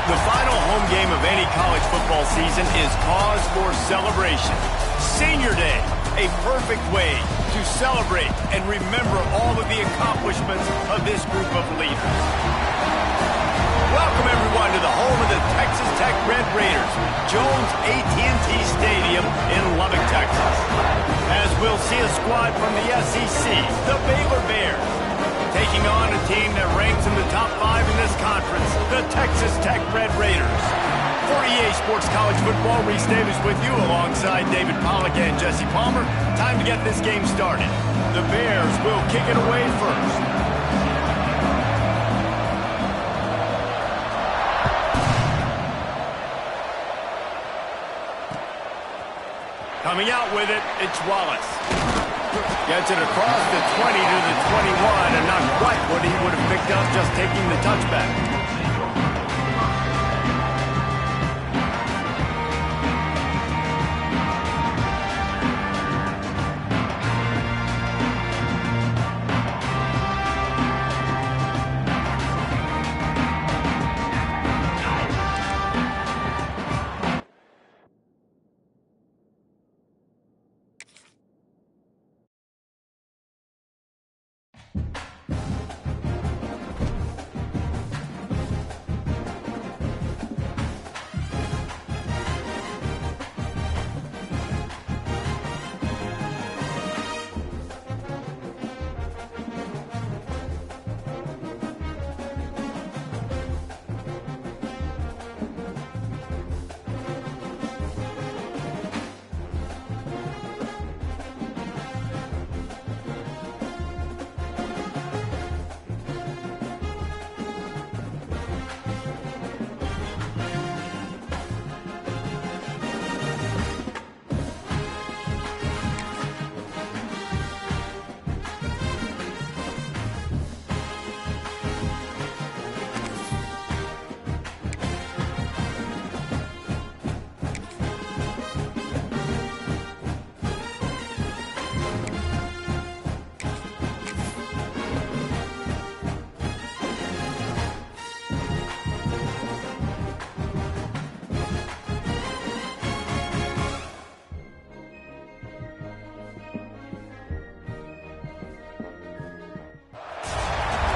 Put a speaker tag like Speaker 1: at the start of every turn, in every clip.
Speaker 1: The final home game of any college football season is cause for celebration. Senior Day, a perfect way to celebrate and remember all of the accomplishments of this group of leaders. Welcome, everyone, to the home of the Texas Tech Red Raiders, Jones AT&T Stadium in Lubbock, Texas. As we'll see a squad from the SEC, the Baylor Bears, taking on a team that ranks in the top 5 in this conference, the Texas Tech Red Raiders. For EA Sports College Football, Reese Davis with you alongside David Pollack and Jesse Palmer. Time to get this game started. The Bears will kick it away first. Coming out with it, it's Wallace. Gets it across the 20 to the 21, and not quite what he would have picked up just taking the touchback.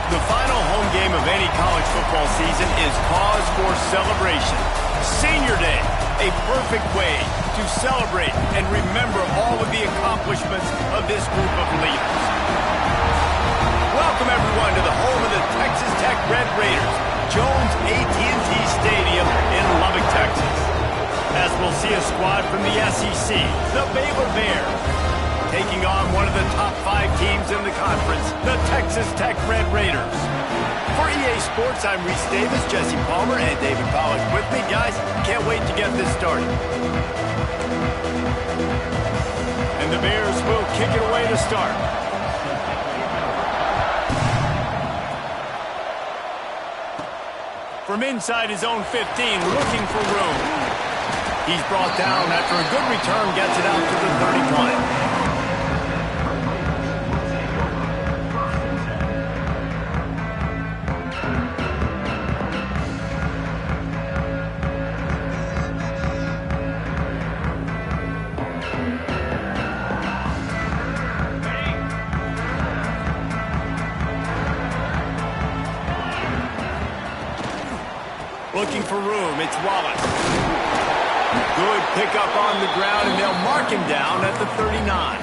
Speaker 1: The final home game of any college football season is cause for celebration. Senior Day, a perfect way to celebrate and remember all of the accomplishments of this group of leaders. Welcome, everyone, to the home of the Texas Tech Red Raiders, Jones AT&T Stadium in Lubbock, Texas. As we'll see a squad from the SEC, the Baylor Bears, taking on one of the top 5 teams in the conference, the Texas Tech Red Raiders. For EA Sports, I'm Reese Davis, Jesse Palmer, and David Pollack with me. Guys, can't wait to get this started. And the Bears will kick it away to start. From inside his own 15, looking for room. He's brought down after a good return, gets it out to the 31. Looking for room, it's Wallace. Good pickup on the ground, and they'll mark him down at the 39.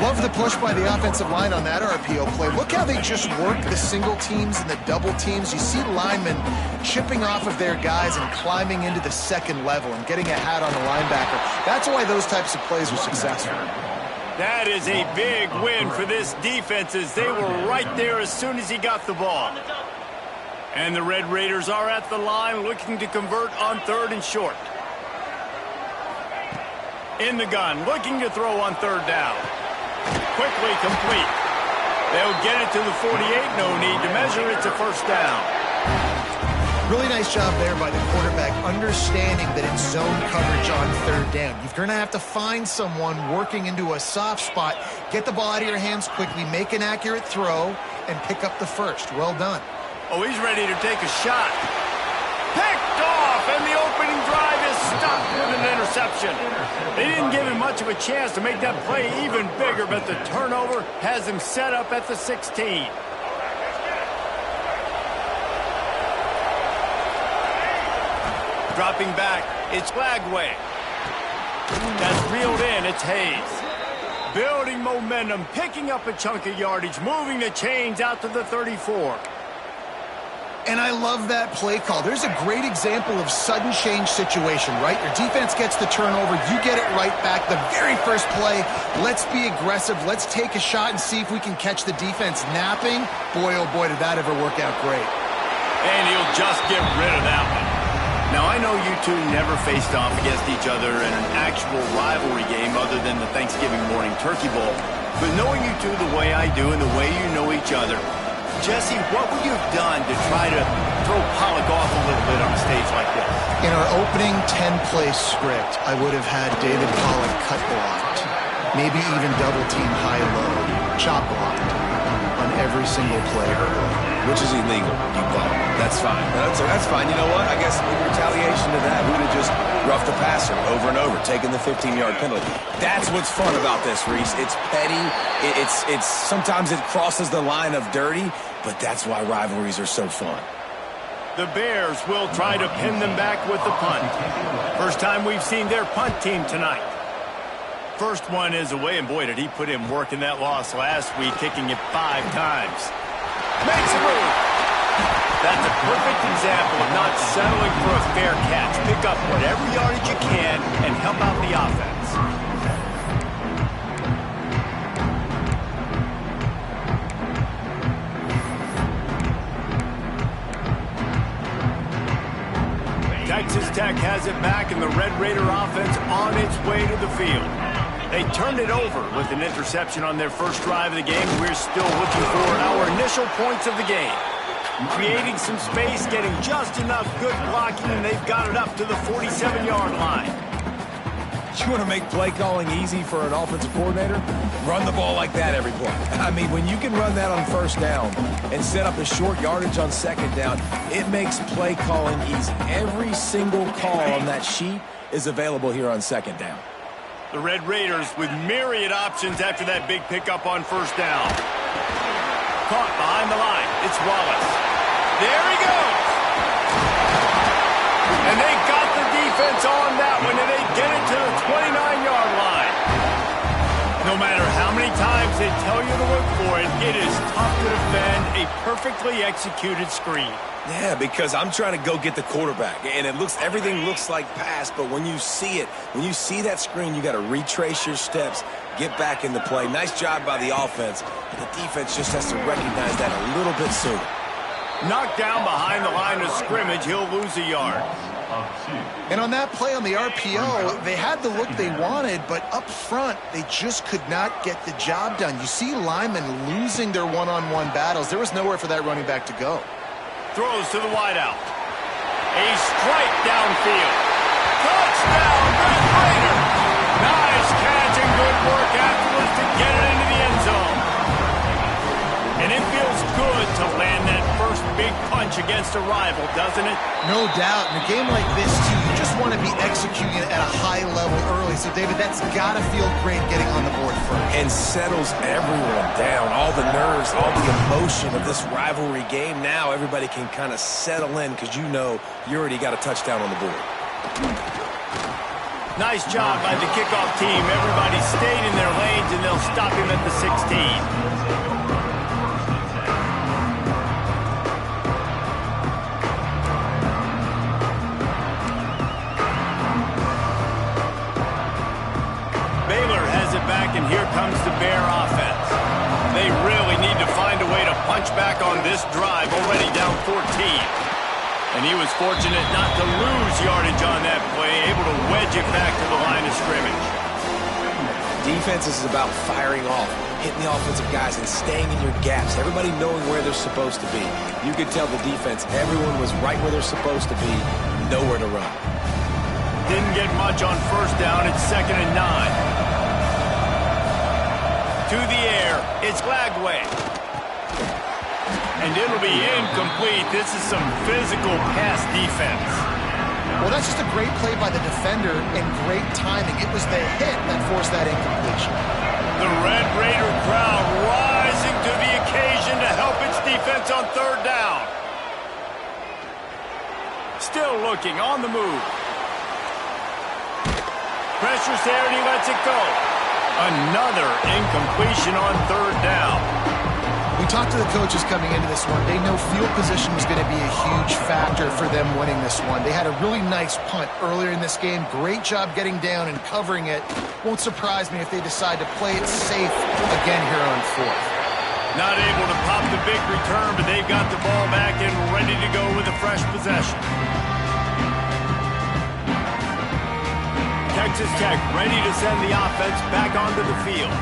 Speaker 2: Love the push by the offensive line on that RPO play. Look how they just work the single teams and the double teams. You see linemen chipping off of their guys and climbing into the second level and getting a hat on the linebacker. That's why those types of plays are successful.
Speaker 1: That is a big win for this defense, as they were right there as soon as he got the ball. And the Red Raiders are at the line looking to convert on 3rd and short. In the gun, looking to throw on 3rd down. Quickly complete. They'll get it to the 48. No need to measure. It's a 1st down.
Speaker 2: Really nice job there by the quarterback, understanding that it's zone coverage on 3rd down. You're going to have to find someone working into a soft spot, get the ball out of your hands quickly, make an accurate throw, and pick up the 1st. Well done.
Speaker 1: Oh, he's ready to take a shot. interception. They didn't give him much of a chance to make that play even bigger, but the turnover has him set up at the 16. Dropping back, it's Lagway. That's reeled in, it's Hayes. Building momentum, picking up a chunk of yardage, moving the chains out to the 34.
Speaker 2: And I love that play call. There's a great example of sudden change situation, right? Your defense gets the turnover, you get it right back. The very first play, let's be aggressive. Let's take a shot and see if we can catch the defense napping. Boy, oh boy, did that ever work out great.
Speaker 1: And he'll just get rid of that one. Now, I know you two never faced off against each other in an actual rivalry game other than the Thanksgiving morning turkey bowl. But knowing you two the way I do and the way you know each other, Jesse, what would you have done to try to throw Pollock off a little bit on a stage like this?
Speaker 2: In our opening 10-play script, I would have had David Pollock cut blocked, maybe even double-team high-low, chop blocked on every single play.
Speaker 3: Which is illegal, you call it. That's fine. That's fine. You know what? I guess in retaliation to that, we would have just roughed the passer over and over, taking the 15-yard penalty. That's what's fun about this, Reese. It's petty. It's sometimes it crosses the line of dirty, but that's why rivalries are so fun.
Speaker 1: The Bears will try to pin them back with the punt. First time we've seen their punt team tonight. First one is away, and boy, did he put in work in that loss last week, kicking it 5 times. Makes a move. That's a perfect example of not settling for a fair catch. Pick up whatever yardage you can and help out the offense. Texas Tech has it back, and the Red Raider offense on its way to the field. They turned it over with an interception on their first drive of the game. We're still looking for our initial points of the game. Creating some space, getting just enough good blocking, and they've got it up to the 47-yard line.
Speaker 3: You want to make play calling easy for an offensive coordinator? Run the ball like that every play. I mean, when you can run that on first down and set up a short yardage on second down, it makes play calling easy. Every single call on that sheet is available here on second down.
Speaker 1: The Red Raiders with myriad options after that big pickup on first down. Caught behind the line. It's Wallace. There he goes. And they got the defense on that one, and they get it to the 29-yard line. No matter how many times they tell you to look for it, it is tough to defend a perfectly executed screen.
Speaker 3: Yeah, because I'm trying to go get the quarterback, and everything looks like pass, but when you see it, when you see that screen, you got to retrace your steps, get back in the play. Nice job by the offense, but the defense just has to recognize that a little bit sooner.
Speaker 1: Knocked down behind the line of scrimmage, he'll lose a yard.
Speaker 2: And on that play on the RPO, they had the look they wanted, but up front, they just could not get the job done. You see linemen losing their one-on-one battles. There was nowhere for that running back to go.
Speaker 1: Throws to the wideout. A strike downfield. Touchdown, Red Raider. Nice catch and good work afterwards to get it into the end zone. And it feels good to land that first big punch against a rival, doesn't it?
Speaker 2: No doubt. In a game like this, too, you just want to be executing it at a high level early. So, David, that's got to feel great getting on the board first.
Speaker 3: And settles everyone down. All the nerves, all the emotion of this rivalry game. Now everybody can kind of settle in because you know you already got a touchdown on the board.
Speaker 1: Nice job by the kickoff team. Everybody stayed in their lanes, and they'll stop him at the 16. Baylor has it back, and here comes the Bear offense. They really need to find a way to punch back on this drive, already down 14. And he was fortunate not to lose yardage on that play, able to wedge it back to the line of scrimmage.
Speaker 3: Defense is about firing off, hitting the offensive guys and staying in your gaps, everybody knowing where they're supposed to be. You could tell the defense, everyone was right where they're supposed to be, nowhere to run.
Speaker 1: Didn't get much on first down. It's 2nd and 9. To the air, it's Lagway. And it'll be incomplete. This is some physical pass defense.
Speaker 2: Well, that's just a great play by the defender and great timing. It was the hit that forced that incompletion.
Speaker 1: The Red Raider crowd rising to the occasion to help its defense on third down. Still looking on the move. Pressure's there and he lets it go. Another incompletion on third down.
Speaker 2: We talked to the coaches coming into this one. They know field position was going to be a huge factor for them winning this one. They had a really nice punt earlier in this game. Great job getting down and covering it. Won't surprise me if they decide to play it safe again here on fourth.
Speaker 1: Not able to pop the big return, but they've got the ball back and ready to go with a fresh possession. Texas Tech ready to send the offense back onto the field.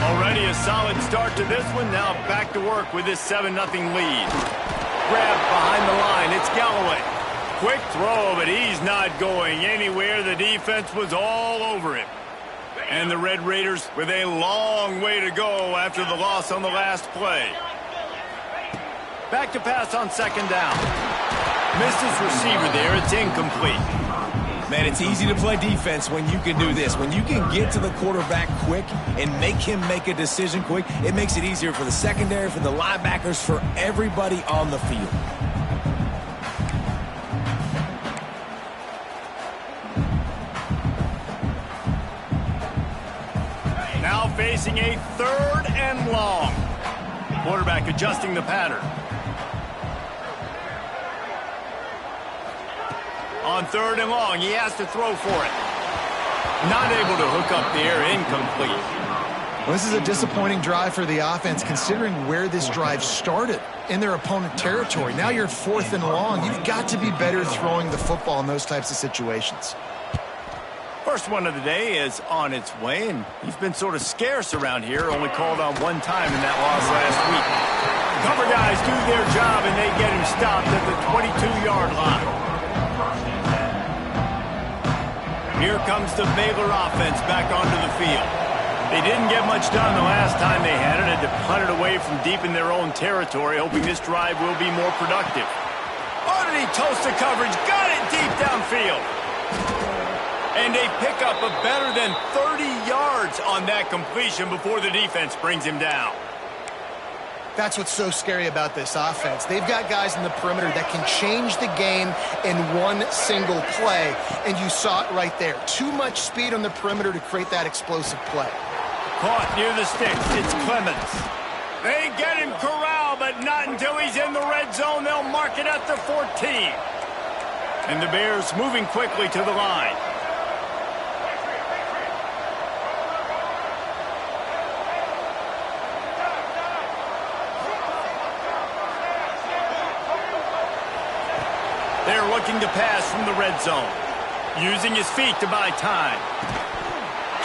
Speaker 1: Already a solid start to this one. Now back to work with this 7-0 lead. Grabbed behind the line. It's Galloway. Quick throw, but he's not going anywhere. The defense was all over him. And the Red Raiders with a long way to go after the loss on the last play. Back to pass on second down. Missed his receiver there. It's incomplete.
Speaker 3: Man, it's easy to play defense when you can do this. When you can get to the quarterback quick and make him make a decision quick, it makes it easier for the secondary, for the linebackers, for everybody on the field.
Speaker 1: Now facing a third and long. Quarterback adjusting the pattern. On third and long, he has to throw for it. Not able to hook up there, incomplete.
Speaker 2: Well, this is a disappointing drive for the offense considering where this drive started, in their opponent territory. Now you're fourth and long. You've got to be better throwing the football in those types of situations.
Speaker 1: First one of the day is on its way, and he's been sort of scarce around here, only called on one time in that loss last week. Cover guys do their job, and they get him stopped at the 22-yard line. Here comes the Baylor offense back onto the field. They didn't get much done the last time they had it. Had to punt it away from deep in their own territory, hoping this drive will be more productive. Oh, did he toast the coverage? Got it deep downfield. And they pick up a better than 30 yards on that completion before the defense brings him down.
Speaker 2: That's what's so scary about this offense. They've got guys in the perimeter that can change the game in one single play, and you saw it right there. Too much speed on the perimeter to create that explosive play.
Speaker 1: Caught near the sticks. It's Clemens. They get him corralled, but not until he's in the red zone. They'll mark it at the 14. And the Bears moving quickly to the line. They're looking to pass from the red zone. Using his feet to buy time.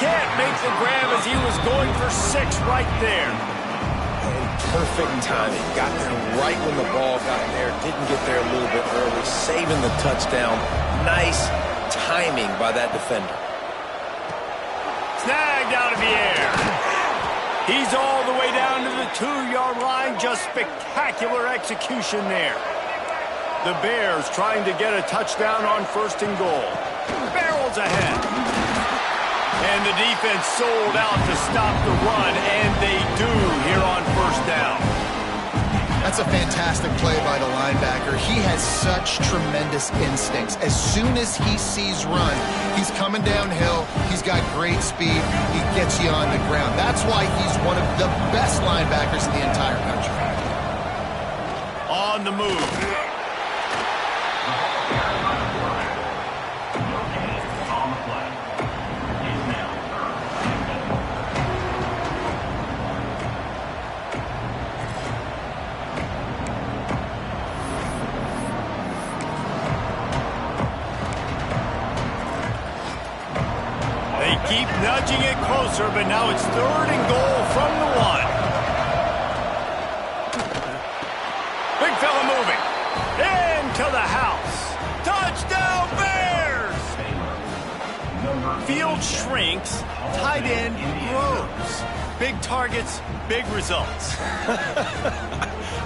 Speaker 1: Can't make the grab as he was going for 6 right there.
Speaker 3: And perfect timing. Got there right when the ball got there. Didn't get there a little bit early. Saving the touchdown. Nice timing by that defender.
Speaker 1: Snagged out of the air. He's all the way down to the 2-yard line. Just spectacular execution there. The Bears trying to get a touchdown on first and goal. Barrels ahead. And the defense sold out to stop the run, and they do here on first down.
Speaker 2: That's a fantastic play by the linebacker. He has such tremendous instincts. As soon as he sees run, he's coming downhill. He's got great speed. He gets you on the ground. That's why he's one of the best linebackers in the entire country.
Speaker 1: On the move. Keep nudging it closer, but now it's third and goal from the 1. Big fella moving. Into the house. Touchdown Bears! Field shrinks. Tight end grows. Big targets, big results.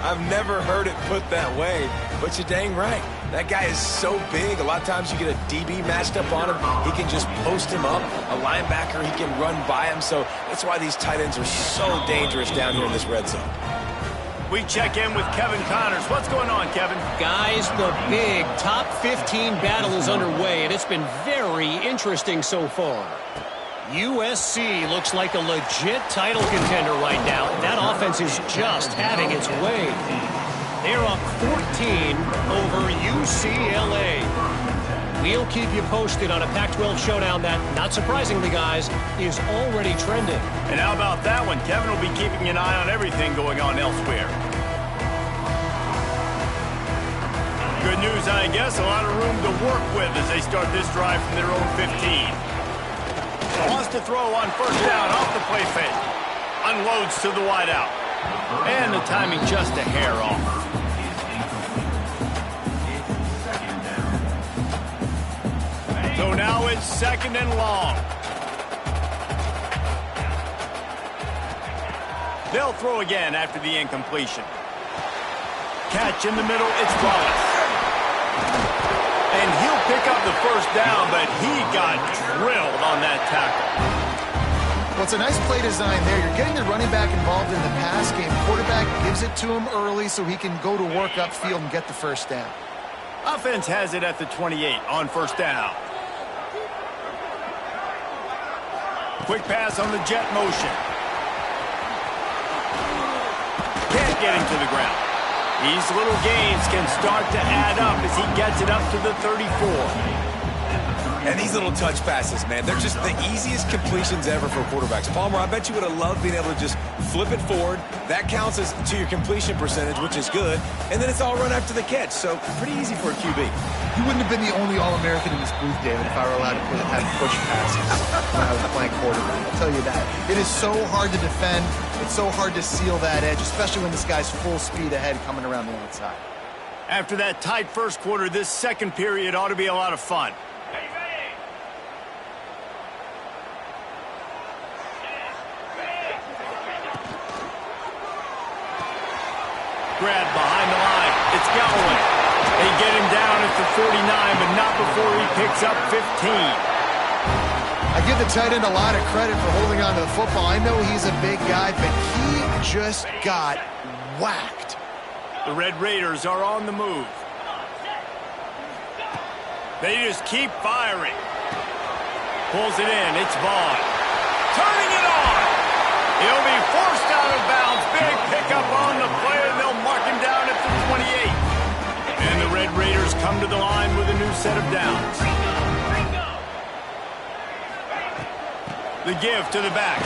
Speaker 3: I've never heard it put that way, but you're dang right. That guy is so big. A lot of times you get a DB matched up on him. He can just post him up. A linebacker, he can run by him. So that's why these tight ends are so dangerous down here in this red zone.
Speaker 1: We check in with Kevin Connors. What's going on, Kevin?
Speaker 4: Guys, the big top 15 battle is underway, and it's been very interesting so far. USC looks like a legit title contender right now. That offense is just having its way. They're up 14 over UCLA. We'll keep you posted on a Pac-12 showdown that, not surprisingly, guys, is already trending.
Speaker 1: And how about that one? Kevin will be keeping an eye on everything going on elsewhere. Good news, I guess. A lot of room to work with as they start this drive from their own 15. Wants to throw on first down off the play fake. Unloads to the wideout. And the timing just a hair off. So now it's 2nd and long. They'll throw again after the incompletion. Catch in the middle, it's Wallace. And he'll pick up the first down, but he got drilled on that tackle.
Speaker 2: Well, it's a nice play design there. You're getting the running back involved in the pass game. Quarterback gives it to him early so he can go to work upfield and get the first down.
Speaker 1: Offense has it at the 28 on first down. Quick pass on the jet motion. Can't get him to the ground. These little gains can start to add up as he gets it up to the 34.
Speaker 3: And these little touch passes, man, they're just the easiest completions ever for quarterbacks. Palmer, I bet you would have loved being able to just flip it forward. That counts as to your completion percentage, which is good. And then it's all run after the catch, so pretty easy for a QB.
Speaker 2: You wouldn't have been the only All-American in this booth, David, if I were allowed to have push passes when I was playing quarterback. I'll tell you that. It is so hard to defend. It's so hard to seal that edge, especially when this guy's full speed ahead coming around the outside.
Speaker 1: After that tight first quarter, this second period ought to be a lot of fun. Grab behind the line. It's Galloway. They get him down at the 49, but not before he picks up 15.
Speaker 2: I give the tight end a lot of credit for holding on to the football. I know he's a big guy, but he just got whacked.
Speaker 1: The Red Raiders are on the move. They just keep firing. Pulls it in. It's Vaughn. Turning it on. He'll be forced out of bounds. Big pickup on the play, and they'll mark him down at the 28. And the Red Raiders come to the line with a new set of downs. The give to the back.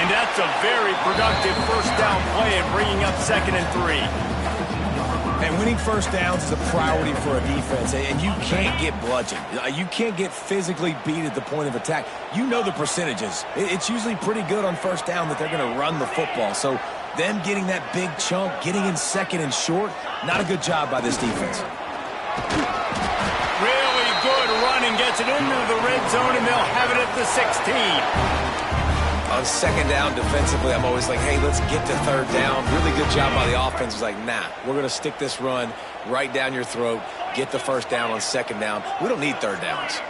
Speaker 1: And that's a very productive first down play and bringing up 2nd and 3.
Speaker 3: And winning first downs is a priority for a defense, and you can't get bludgeoned. You can't get physically beat at the point of attack. You know the percentages. It's usually pretty good on first down that they're going to run the football. So them getting that big chunk, getting in 2nd and short, not a good job by this defense.
Speaker 1: Really good running, gets it into the red zone, and they'll have it at the 16.
Speaker 3: On 2nd down defensively, I'm always like, hey, let's get to 3rd down. Really good job by the offense. It's like, nah, we're going to stick this run right down your throat, get the first down on 2nd down. We don't need 3rd downs.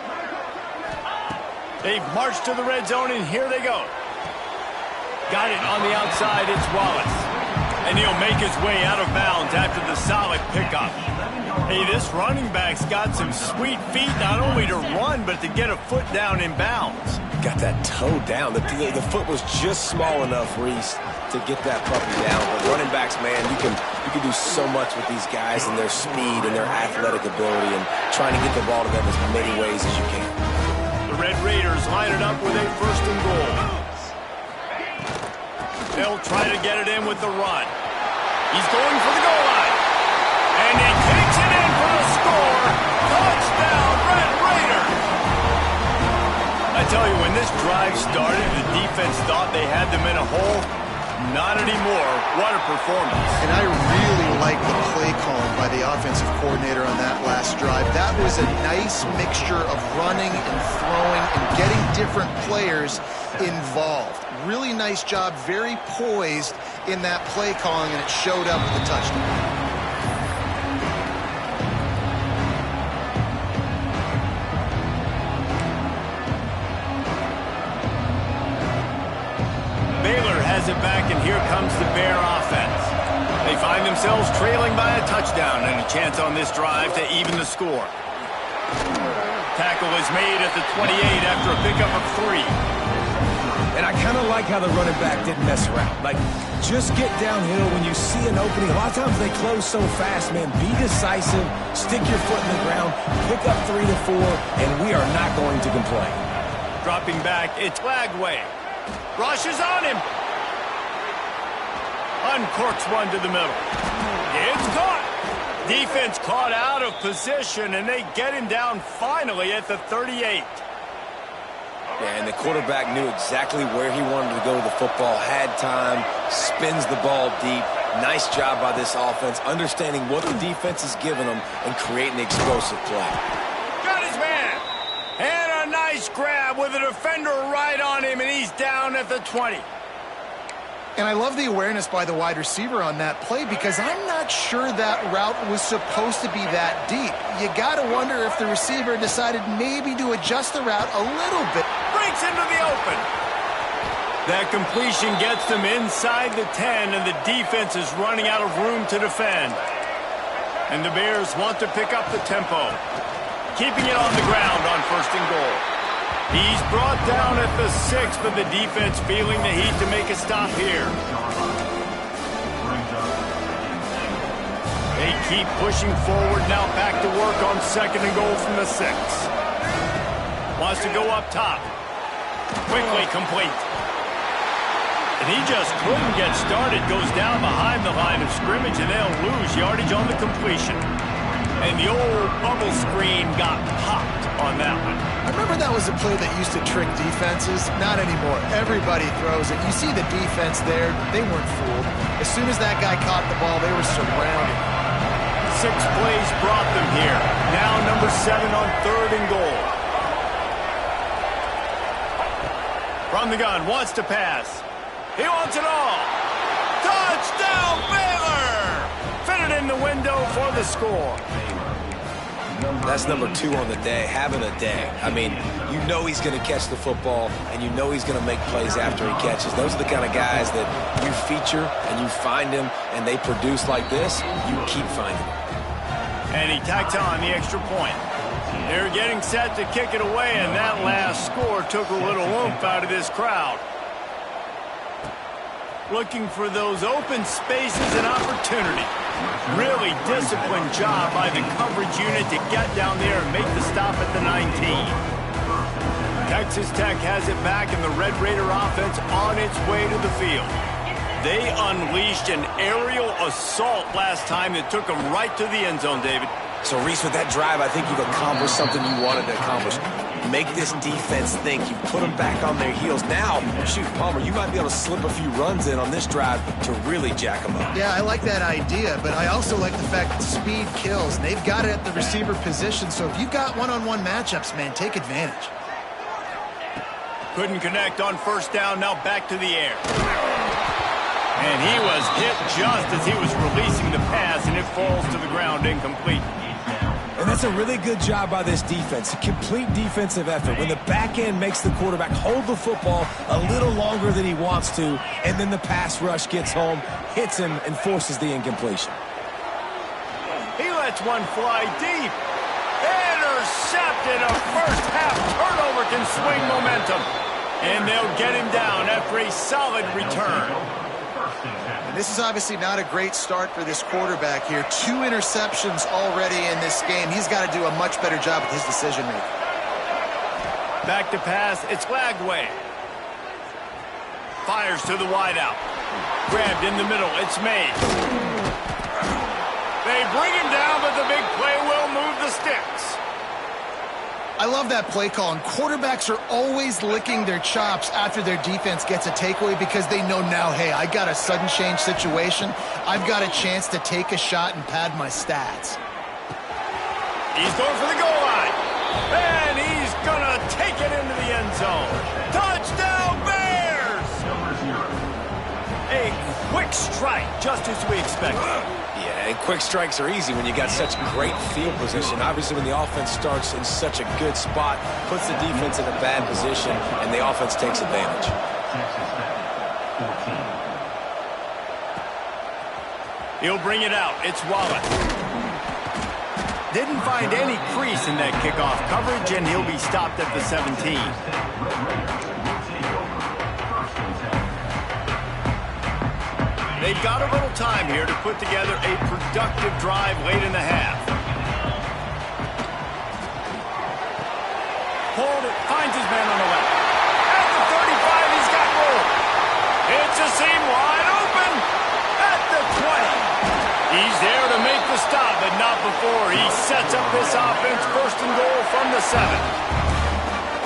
Speaker 1: They've marched to the red zone, and here they go. Got it on the outside. It's Wallace. And he'll make his way out of bounds after the solid pickup. Hey, this running back's got some sweet feet, not only to run, but to get a foot down in bounds.
Speaker 3: Got that toe down. The foot was just small enough, Reese, to get that puppy down. But running backs, man, you can do so much with these guys and their speed and their athletic ability and trying to get the ball to them as many ways as you can.
Speaker 1: The Red Raiders line it up with a 1st and goal. They'll try to get it in with the run. He's going for the goal line. And he kicks it in for the score. Touchdown, Red Raiders. I tell you, when this drive started, the defense thought they had them in a hole. Not anymore. What a performance.
Speaker 2: And I really like the play calling by the offensive coordinator on that last drive. That was a nice mixture of running and throwing and getting different players involved. Really nice job, very poised in that play calling, and it showed up with the touchdown.
Speaker 1: Baylor has it back, and here comes the Bear offense. They find themselves trailing by a touchdown and a chance on this drive to even the score. Tackle is made at the 28 after a pickup of 3.
Speaker 3: And I kind of like how the running back didn't mess around. Like, just get downhill when you see an opening. A lot of times they close so fast, man. Be decisive, stick your foot in the ground, pick up 3 to 4, and we are not going to complain.
Speaker 1: Dropping back, it's Lagway. Rushes on him. Uncorks one to the middle. It's caught. Defense caught out of position, and they get him down finally at the 38.
Speaker 3: Yeah, and the quarterback knew exactly where he wanted to go with the football, had time, spins the ball deep. Nice job by this offense, understanding what the defense is giving them and creating the explosive play.
Speaker 1: Got his man. And a nice grab with a defender right on him, and he's down at the 20.
Speaker 2: And I love the awareness by the wide receiver on that play, because I'm not sure that route was supposed to be that deep. You got to wonder if the receiver decided maybe to adjust the route a little bit.
Speaker 1: Breaks into the open. That completion gets them inside the 10, and the defense is running out of room to defend. And the Bears want to pick up the tempo, keeping it on the ground on 1st and goal. He's brought down at the 6, but the defense feeling the heat to make a stop here. They keep pushing forward, now back to work on 2nd and goal from the 6. Wants to go up top. Quickly complete. And he just couldn't get started. Goes down behind the line of scrimmage, and they'll lose yardage on the completion. And the old bubble screen got popped on that one.
Speaker 2: I remember that was a play that used to trick defenses. Not anymore. Everybody throws it. You see the defense there. They weren't fooled. As soon as that guy caught the ball, they were surrounded.
Speaker 1: 6 plays brought them here. Now number 7 on 3rd and goal. From the gun, wants to pass. He wants it all. Touchdown, Baylor! Fitted in the window for the score.
Speaker 3: That's number 2 on the day, having a day. I mean, you know he's going to catch the football, and you know he's going to make plays after he catches. Those are the kind of guys that you feature, and you find them, and they produce like this, you keep finding them.
Speaker 1: And he tacked on the extra point. They're getting set to kick it away, and that last score took a little oomph out of this crowd. Looking for those open spaces and opportunity. Really disciplined job by the coverage unit to get down there and make the stop at the 19. Texas Tech has it back, and the Red Raider offense on its way to the field. They unleashed an aerial assault last time that took them right to the end zone, David.
Speaker 3: So, Reese, with that drive, I think you've accomplished something you wanted to accomplish. Make this defense think. You put them back on their heels. Now, shoot, Palmer, you might be able to slip a few runs in on this drive to really jack them up.
Speaker 2: Yeah, I like that idea, but I also like the fact that speed kills. And they've got it at the receiver position, so if you've got one-on-one matchups, man, take advantage.
Speaker 1: Couldn't connect on 1st down, now back to the air. And he was hit just as he was releasing the pass, and it falls to the ground incomplete.
Speaker 3: And that's a really good job by this defense, a complete defensive effort. When the back end makes the quarterback hold the football a little longer than he wants to, and then the pass rush gets home, hits him, and forces the incompletion.
Speaker 1: He lets one fly deep. Intercepted. A first-half turnover can swing momentum. And they'll get him down after a solid return.
Speaker 2: And this is obviously not a great start for this quarterback here. 2 interceptions already in this game. He's got to do a much better job with his decision-making.
Speaker 1: Back to pass. It's Lagway. Fires to the wideout. Grabbed in the middle. It's made. They bring him down, but the big play will move the sticks.
Speaker 2: I love that play call, and quarterbacks are always licking their chops after their defense gets a takeaway because they know now, hey, I got a sudden change situation. I've got a chance to take a shot and pad my stats.
Speaker 1: He's going for the goal line. And he's going to take it into the end zone. Touchdown, Bears! A quick strike, just as we expected.
Speaker 3: Yeah, and quick strikes are easy when you got such great field position. Obviously, when the offense starts in such a good spot, puts the defense in a bad position, and the offense takes advantage.
Speaker 1: He'll bring it out. It's Wallace. Didn't find any crease in that kickoff coverage, and he'll be stopped at the 17. They've got a little time here to put together a productive drive late in the half. Hold it, finds his man on the left. At the 35, he's got room. It's a seam wide open. At the 20. He's there to make the stop, but not before. He sets up this offense first and goal from the 7.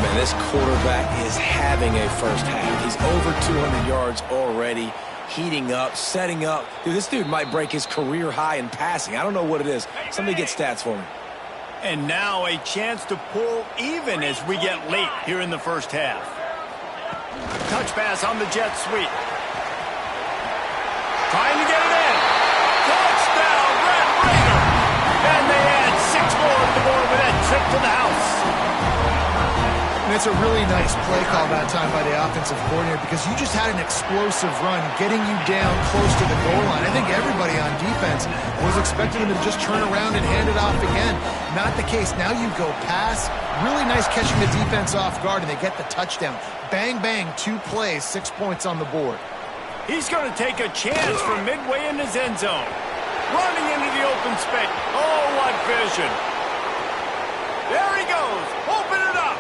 Speaker 3: Man, this quarterback is having a first half. He's over 200 yards already. Heating up, setting up. Dude, this dude might break his career high in passing. I don't know what it is. Somebody get stats for me.
Speaker 1: And now a chance to pull even as we get late here in the first half. Touch pass on the jet sweep. Trying to get it in. Touchdown, Red Raider! And they add 6 more to the board with that trip to the house.
Speaker 2: And it's a really nice play call that time by the offensive coordinator because you just had an explosive run getting you down close to the goal line. I think everybody on defense was expecting them to just turn around and hand it off again. Not the case. Now you go pass. Really nice catching the defense off guard, and they get the touchdown. Bang, bang, 2 plays, 6 points on the board.
Speaker 1: He's going to take a chance from midway in his end zone. Running into the open space. Oh, what vision. There he goes. Open it up.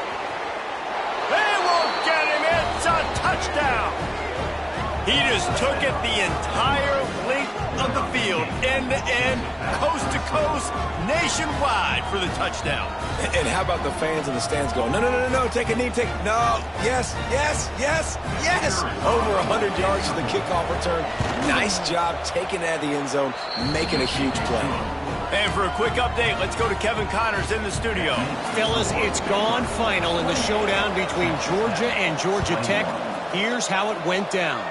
Speaker 1: They won't get him. It's a touchdown. He just took it the entire length of the field, end to end, coast to coast, nationwide for the touchdown.
Speaker 3: And how about the fans in the stands going, no, no, no, no, no, take a knee, take, no, yes, yes, yes, yes. Over 100 yards for the kickoff return. Nice job taking it out of the end zone, making a huge play.
Speaker 1: And for a quick update, let's go to Kevin Connors in the studio.
Speaker 4: Fellas, it's gone final in the showdown between Georgia and Georgia Tech. Here's how it went down.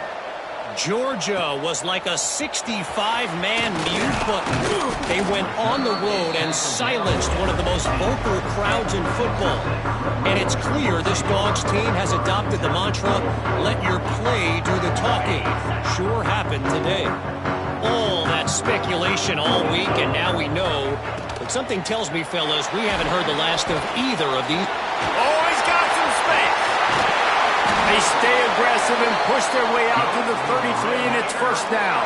Speaker 4: Georgia was like a 65-man mute button. They went on the road and silenced one of the most vocal crowds in football. And it's clear this Dogs team has adopted the mantra, let your play do the talking. Sure happened today. All that speculation all week, and now we know. But something tells me, fellas, we haven't heard the last of either of these.
Speaker 1: Oh, he's got some space. They stay aggressive and push their way out to the 33, and it's first down.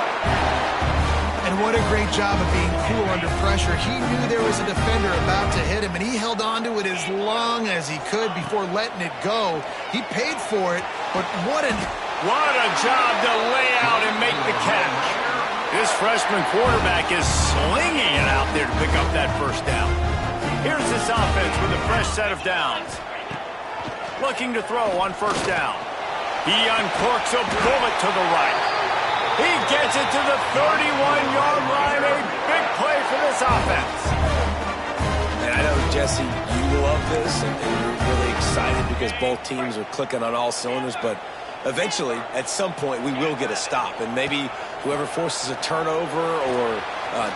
Speaker 2: And what a great job of being cool under pressure. He knew there was a defender about to hit him, and he held on to it as long as he could before letting it go. He paid for it, but what a
Speaker 1: job to lay out and make the catch. This freshman quarterback is slinging it out there to pick up that first down. Here's this offense with a fresh set of downs. Looking to throw on first down. He uncorks a bullet to the right. He gets it to the 31-yard line. A big play for this offense.
Speaker 3: And I know, Jesse, you love this, and you're really excited because both teams are clicking on all cylinders, but eventually, at some point, we will get a stop. And maybe whoever forces a turnover or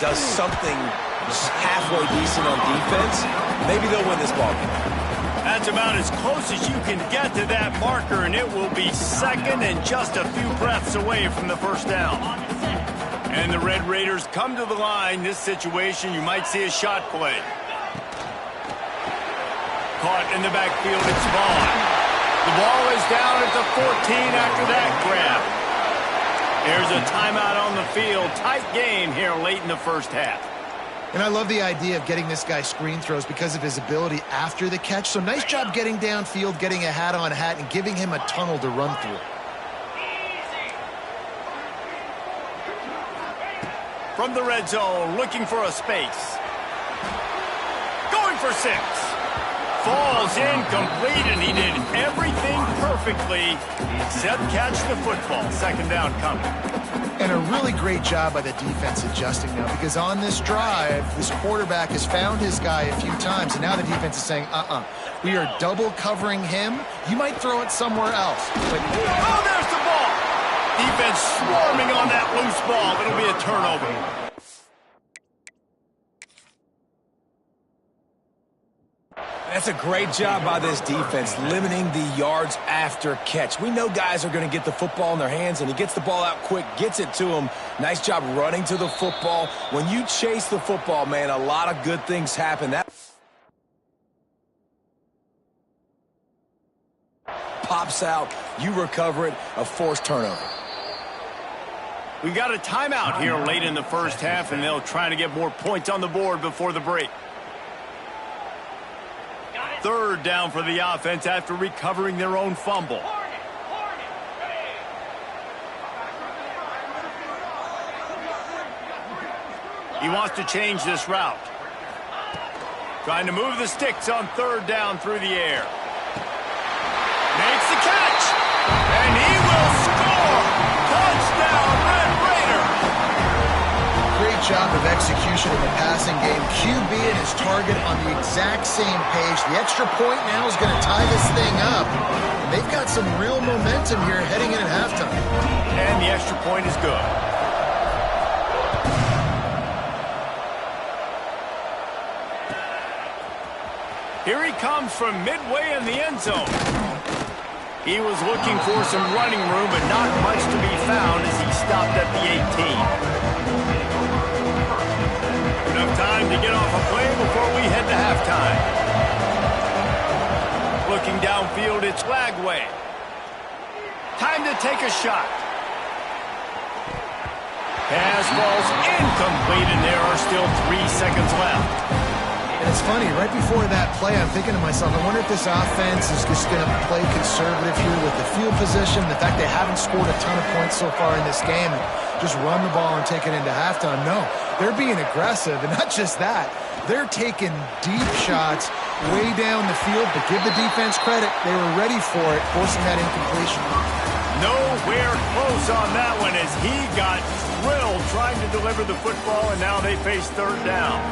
Speaker 3: does something halfway decent on defense, maybe they'll win this ballgame.
Speaker 1: That's about as close as you can get to that marker, and it will be second and just a few breaths away from the first down. And the Red Raiders come to the line. This situation, you might see a shot play. Caught in the backfield, it's Vaughn. The ball is down at the 14 after that grab. There's a timeout on the field. Tight game here late in the first half.
Speaker 2: And I love the idea of getting this guy screen throws because of his ability after the catch. So nice job getting downfield, getting a hat-on-hat, and giving him a tunnel to run through.
Speaker 1: From the red zone, looking for a space. Going for 6. falls incomplete, and he did everything perfectly except catch the football. Second down coming.
Speaker 2: And a really great job by the defense adjusting now, because on this drive, this quarterback has found his guy a few times, and now the defense is saying, we are double covering him. You might throw it somewhere else. But
Speaker 1: oh, there's the ball. Defense swarming on that loose ball. It'll be a turnover.
Speaker 3: That's a great job by this defense, limiting the yards after catch. We know guys are going to get the football in their hands, and he gets the ball out quick, gets it to him. Nice job running to the football. When you chase the football, man, a lot of good things happen. That pops out, you recover it, a forced turnover.
Speaker 1: We got a timeout here late in the first half, and they'll try to get more points on the board before the break. Third down for the offense after recovering their own fumble. He wants to change this route. Trying to move the sticks on third down through the air. Makes the catch. And he will score. Touchdown, Red Raiders.
Speaker 2: great job of execution in the passing game. QB and his target on the exact same page. The extra point now is going to tie this thing up. And they've got some real momentum here heading in at halftime.
Speaker 1: And the extra point is good. Here he comes from midway in the end zone. He was looking for some running room, but not much to be found as he stopped at the 18. Enough time to get off a play before we head to halftime. Looking downfield, it's Lagway. Time to take a shot. Pass falls incomplete, and there are still 3 seconds left.
Speaker 2: And it's funny, right before that play, I'm thinking to myself, I wonder if this offense is just going to play conservative here with the field position, the fact they haven't scored a ton of points so far in this game, and just run the ball and take it into halftime. No, they're being aggressive, and not just that, they're taking deep shots way down the field, but give the defense credit, they were ready for it, forcing that incompletion.
Speaker 1: Nowhere close on that one as he got drilled trying to deliver the football, and now they face third down.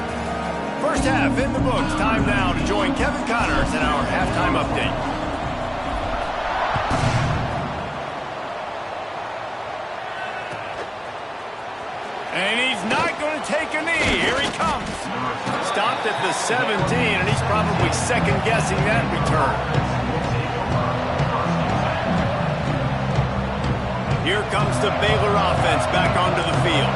Speaker 1: First half in the books. Time now to join Kevin Connors in our halftime update. And he's not going to take a knee. Here he comes. Stopped at the 17, and he's probably second-guessing that return. Here comes the Baylor offense back onto the field.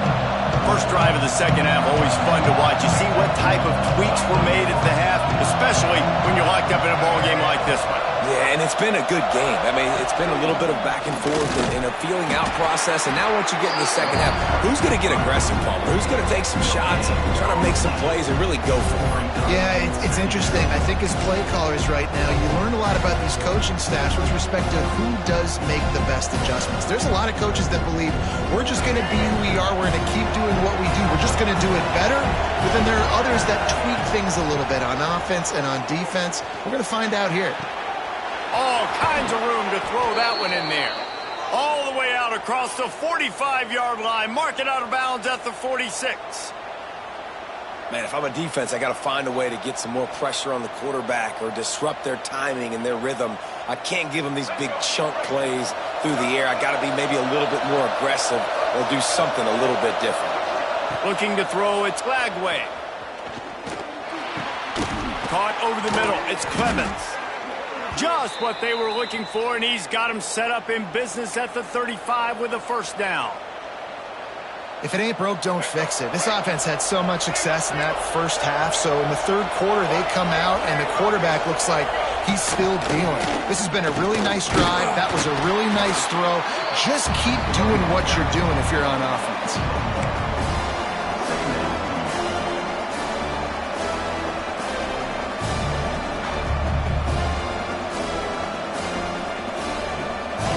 Speaker 1: First drive of the second half, always fun to watch. You see what type of tweaks were made at the half, especially when you're locked up in a ball game like this one.
Speaker 3: Yeah, and it's been a good game. I mean, it's been a little bit of back and forth and a feeling out process. And now once you get in the second half, who's going to get aggressive, Palmer? Who's going to take some shots, try to make some plays, and really go for it?
Speaker 2: Yeah, it's interesting. I think as play callers right now, you learn a lot about these coaching staffs with respect to who does make the best adjustments. There's a lot of coaches that believe we're just going to be who we are. We're going to keep doing what we do. We're just going to do it better. But then there are others that tweak things a little bit on offense and on defense. We're going to find out here.
Speaker 1: All kinds of room to throw that one in there. All the way out across the 45-yard line. Mark it out of bounds at the 46.
Speaker 3: Man, if I'm a defense, I got to find a way to get some more pressure on the quarterback or disrupt their timing and their rhythm. I can't give them these big chunk plays through the air. I got to be maybe a little bit more aggressive or do something a little bit different. Looking to throw, it's Lagway.
Speaker 1: Caught over the middle, it's Clemens. Just what they were looking for, and he's got him set up in business at the 35 with a first down.
Speaker 2: If it ain't broke, don't fix it. This offense had so much success in that first half, so in the third quarter, they come out, and the quarterback looks like he's still dealing. This has been a really nice drive. That was a really nice throw. Just keep doing what you're doing if you're on offense.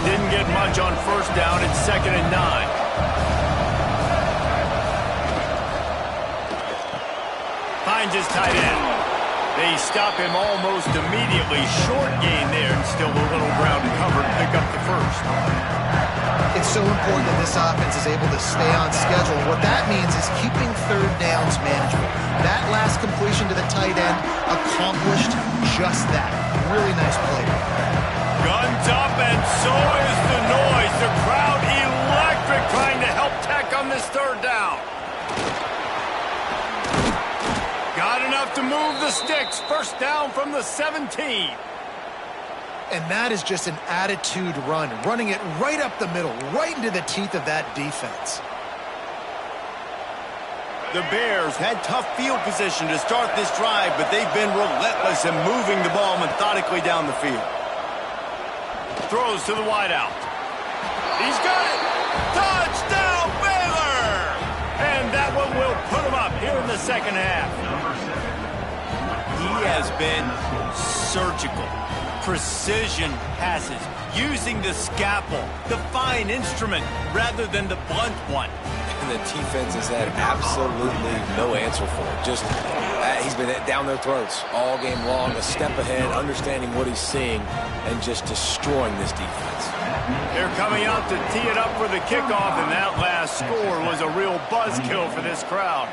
Speaker 1: Didn't get much on first down. It's 2nd and 9. Finds his tight end. They stop him almost immediately. Short gain there, and still a little ground to cover to pick up the first.
Speaker 2: It's so important that this offense is able to stay on schedule. What that means is keeping third downs manageable. That last completion to the tight end accomplished just that. Really nice play.
Speaker 1: Guns up, and so is the noise. The crowd electric, trying to help Tech on this third down. Got enough to move the sticks. First down from the 17.
Speaker 2: And that is just an attitude run, running it right up the middle, right into the teeth of that defense.
Speaker 1: The Bears had tough field position to start this drive, but they've been relentless in moving the ball methodically down the field. Throws to the wideout. He's got it. Touchdown, Baylor! And that one will put him up here in the second half. He has been surgical. Precision passes, using the scalpel, the fine instrument, rather than the blunt one.
Speaker 3: And the defense has had absolutely no answer for it. Just, he's been down their throats all game long, a step ahead, understanding what he's seeing, and just destroying this defense.
Speaker 1: They're coming out to tee it up for the kickoff, and that last score was a real buzzkill for this crowd.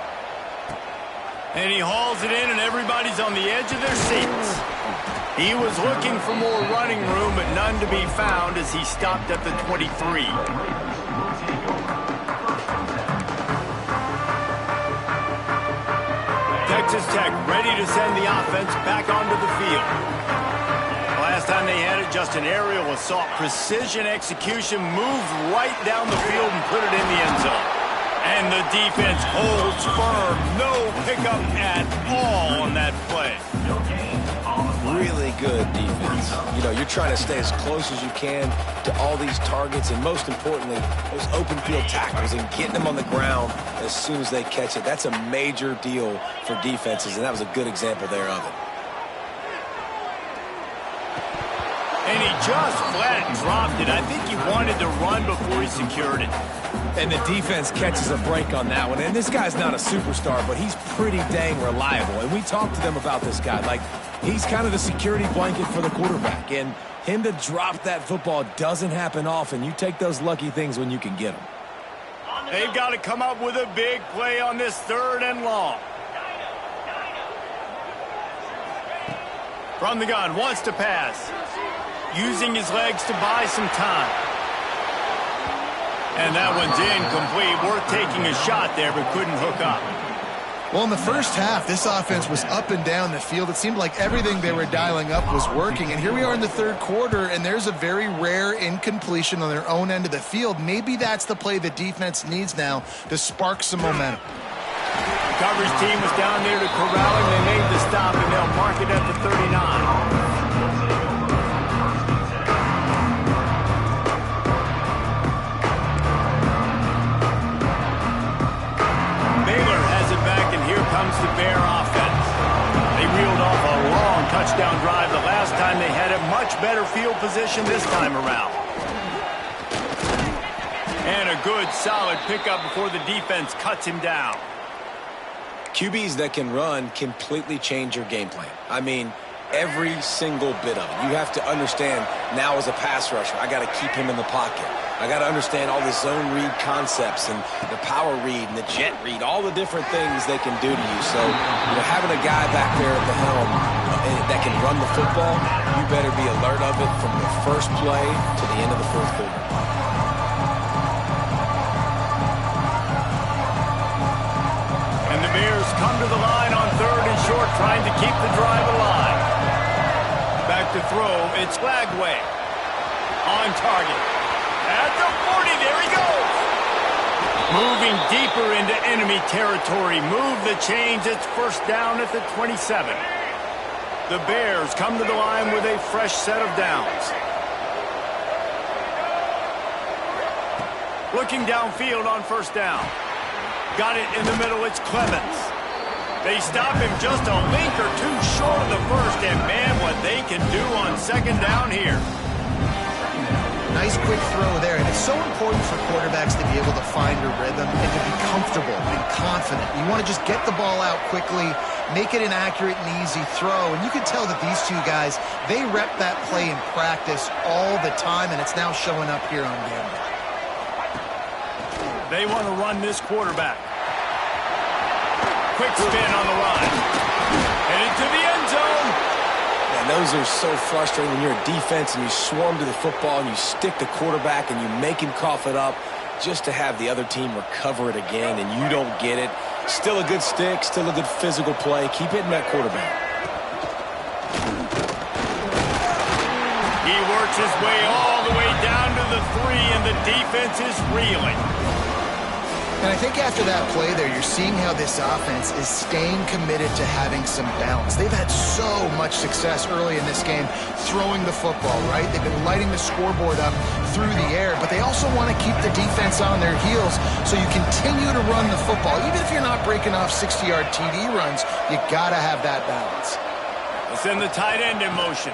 Speaker 1: And he hauls it in, and everybody's on the edge of their seats. He was looking for more running room, but none to be found as he stopped at the 23. Texas Tech ready to send the offense back onto the field. Last time they had it, just an aerial assault. Precision execution, moved right down the field and put it in the end zone. And the defense holds firm. No pickup at all on that play.
Speaker 3: Really good defense. You know, you're trying to stay as close as you can to all these targets, and most importantly, those open field tackles and getting them on the ground as soon as they catch it. That's a major deal for defenses, and that was a good example there of it.
Speaker 1: And he just flat dropped it. I think he wanted to run before he secured it.
Speaker 3: And the defense catches a break on that one. And this guy's not a superstar, but he's pretty dang reliable. And we talked to them about this guy. Like, he's kind of the security blanket for the quarterback. And him to drop that football doesn't happen often. You take those lucky things when you can get them.
Speaker 1: They've got to come up with a big play on this third and long. From the gun, wants to pass. Using his legs to buy some time. And that one's incomplete. Worth taking a shot there, but couldn't hook up.
Speaker 2: Well, in the first half, this offense was up and down the field. It seemed like everything they were dialing up was working. And here we are in the third quarter, and there's a very rare incompletion on their own end of the field. Maybe that's the play the defense needs now to spark some momentum.
Speaker 1: The coverage team was down there to corral him. They made the stop, and they'll mark it at the 39. Comes the Bear offense. They reeled off a long touchdown drive the last time they had a much better field position this time around. And a good solid pickup before the defense cuts him down.
Speaker 3: QBs that can run completely change your game plan. I mean, every single bit of it. You have to understand now as a pass rusher, I got to keep him in the pocket. I got to understand all the zone read concepts and the power read and the jet read, all the different things they can do to you. So, you know, having a guy back there at the helm that can run the football, you better be alert of it from the first play to the end of the fourth quarter.
Speaker 1: And the Bears come to the line on third and short, trying to keep the drive alive. Back to throw, it's Flagway. On target. At the 40, there he goes. Moving deeper into enemy territory. Move the chains. It's first down at the 27. The Bears come to the line with a fresh set of downs. Looking downfield on first down. Got it in the middle. It's Clemens. They stop him just a link or two short of the first. And, man, what they can do on second down here.
Speaker 2: Nice quick throw there, and it's so important for quarterbacks to be able to find a rhythm and to be comfortable and confident. You want to just get the ball out quickly, make it an accurate and easy throw. And you can tell that these two guys, they rep that play in practice all the time, and it's now showing up here on game day.
Speaker 1: They want to run this quarterback. Quick spin on the run. And into the end zone.
Speaker 3: And those are so frustrating when you're a defense and you swarm to the football and you stick the quarterback and you make him cough it up just to have the other team recover it again and you don't get it. Still a good stick, still a good physical play. Keep hitting that quarterback.
Speaker 1: He works his way all the way down to the 3, and the defense is reeling.
Speaker 2: And I think after that play there, you're seeing how this offense is staying committed to having some balance. They've had so much success early in this game throwing the football, right? They've been lighting the scoreboard up through the air, but they also want to keep the defense on their heels so you continue to run the football. Even if you're not breaking off 60-yard TD runs, you got to have that balance.
Speaker 1: Let's send the tight end in motion.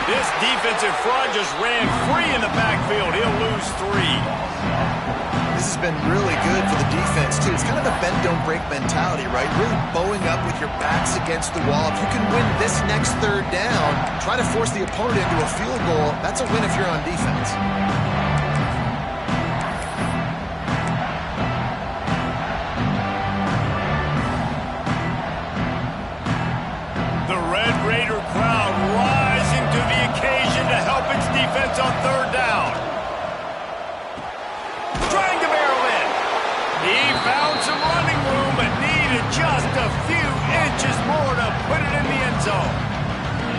Speaker 1: This defensive front just ran free in the backfield. He'll lose 3.
Speaker 2: This has been really good for the defense, too. It's kind of a bend-don't-break mentality, right? Really bowing up with your backs against the wall. If you can win this next third down, try to force the opponent into a field goal, that's a win if you're on defense.
Speaker 1: The Red Raider crowd rising to the occasion to help its defense on third down. Trying to barrel in. He found some running room, but needed just a few inches more to put it in the end zone.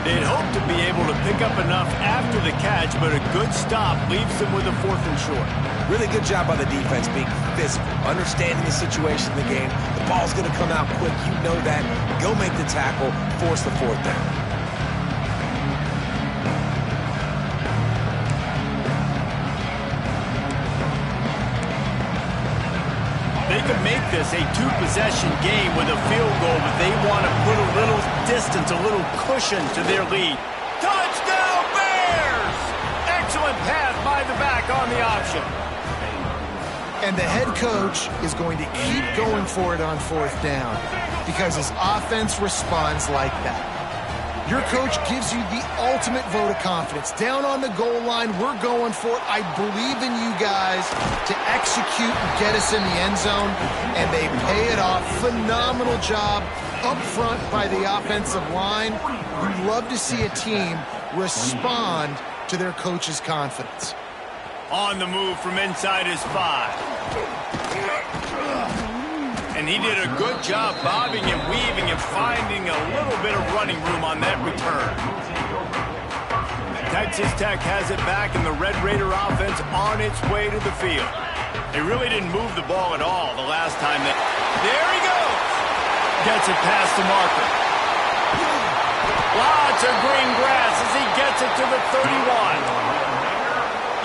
Speaker 1: They'd hoped to be able to pick up enough after the catch, but a good stop leaves them with a 4th and short.
Speaker 3: Really good job by the defense being physical, understanding the situation in the game. The ball's going to come out quick. You know that. Go make the tackle, force the 4th down.
Speaker 1: They could make this a 2-possession game with a field goal, but they want to put a little distance, a little cushion to their lead. Touchdown, Bears! Excellent pass by the back on the option.
Speaker 2: And the head coach is going to keep going for it on 4th down because his offense responds like that. Your coach gives you the ultimate vote of confidence. Down on the goal line, we're going for it. I believe in you guys to execute and get us in the end zone, and they pay it off. Phenomenal job up front by the offensive line. We love to see a team respond to their coach's confidence.
Speaker 1: On the move from inside his 5. And he did a good job bobbing and weaving and finding a little bit of running room on that return. Texas Tech has it back, and the Red Raider offense on its way to the field. They really didn't move the ball at all the last time. There he goes! Gets it past the marker. Lots of green grass as he gets it to the 31.